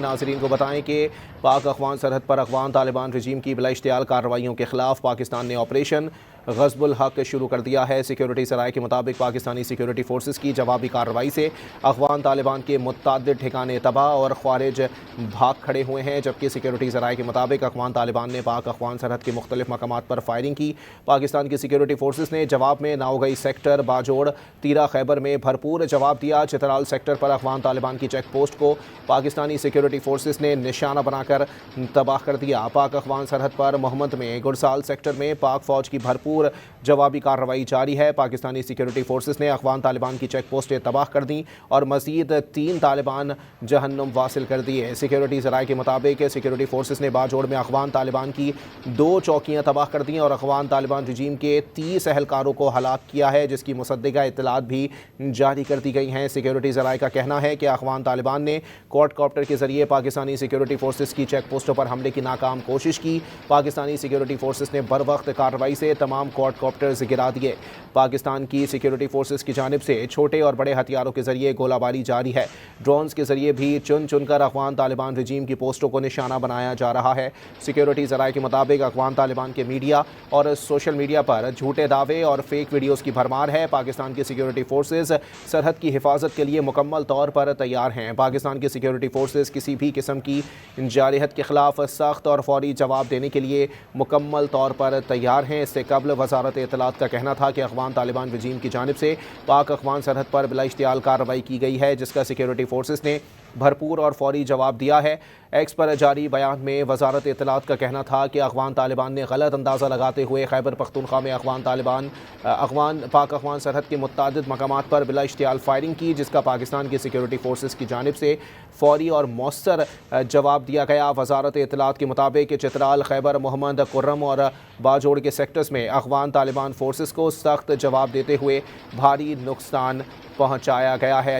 ناظرین کو بتائیں کہ پاک افغان سرحد پر افغان طالبان رجیم کی بلا اشتعال کارروائیوں کے خلاف پاکستان نے آپریشن غصب الحق شروع کر دیا ہے۔ سیکیورٹی ذرائع کے مطابق پاکستانی سیکیورٹی فورسز کی جوابی کارروائی سے افغان طالبان کے متعدد ٹھکانے تباہ اور خوارج بھاگ کھڑے ہوئے ہیں، جبکہ سیکیورٹی ذرائع کے مطابق افغان طالبان نے پاک افغان سرحد کے مختلف مقامات پر فائرنگ کی۔ پاکستان کی سیکیورٹی فورسز نے جواب میں ناؤگئی سیکٹر، باجوڑ، تیرا خیبر میں بھرپور جواب دیا۔ چترال سیکٹر پر افغان طالبان کی چیک پوسٹ کو پاکستانی سیکیورٹی فورسز نے نشانہ بنا کر تباہ کر دیا۔ پاک افغان سرحد پر محمد میں گڑسال سیکٹر میں پاک فوج کی بھرپور جوابی کارروائی جاری ہے۔ پاکستانی سیکیورٹی فورسز نے افغان طالبان کی چیک پوسٹیں تباہ کر دیں اور مزید 3 طالبان جہنم واصل کر دیے۔ سیکیورٹی ذرائع کے مطابق سیکیورٹی فورسز نے باجوڑ میں افغان طالبان کی 2 چوکیاں تباہ کر دیں اور افغان طالبان رجیم کے 30 اہلکاروں کو ہلاک کیا ہے، جس کی مصدقہ اطلاعات بھی جاری کر دی گئی ہیں۔ سیکیورٹی ذرائع کا کہنا ہے کہ افغان طالبان نے کوڈ کاپٹر کے ذریعے پاکستانی سیکیورٹی فورسز کی چیک پوسٹوں پر حملے کی ناکام کوشش کی۔ پاکستانی سیکیورٹی فورسز نے بروقت کارروائی سے تمام کوڈ کاپٹرز گرا دیے۔ پاکستان کی سیکیورٹی فورسز کی جانب سے چھوٹے اور بڑے ہتھیاروں کے ذریعے گولہ باری جاری ہے۔ ڈرونز کے ذریعے بھی چن چن کر افغان طالبان رجیم کی پوسٹوں کو نشانہ بنایا جا رہا ہے۔ سیکیورٹی ذرائع کے مطابق افغان طالبان کے میڈیا اور سوشل میڈیا پر جھوٹے دعوے اور فیک ویڈیوز کی بھرمار ہے۔ پاکستان کی سیکیورٹی فورسز سرحد کی حفاظت کے لیے مکمل طور پر تیار ہیں۔ پاکستان کی سیکیورٹی فورسز کسی بھی قسم کی جارحیت کے خلاف سخت اور فوری جواب دینے کے لیے مکمل طور پر تیار ہیں۔ اس سے قبل وزارت اطلاعات کا کہنا تھا کہ افغان طالبان رجیم کی جانب سے پاک افغان سرحد پر بلا اشتعال کارروائی کی گئی ہے، جس کا سیکیورٹی فورسز نے بھرپور اور فوری جواب دیا ہے۔ ایکس پر جاری بیان میں وزارت اطلاعات کا کہنا تھا کہ افغان طالبان نے غلط اندازہ لگاتے ہوئے خیبر پختونخوا میں پاک افغان سرحد کے متعدد مقامات پر بلا اشتعال فائرنگ کی، جس کا پاکستان کی سیکیورٹی فورسز کی جانب سے فوری اور مؤثر جواب دیا گیا۔ وزارت اطلاعات کے مطابق چترال، خیبر، محمد کرم اور باجوڑ کے سیکٹرز میں افغان طالبان فورسز کو سخت جواب دیتے ہوئے بھاری نقصان پہنچایا گیا ہے۔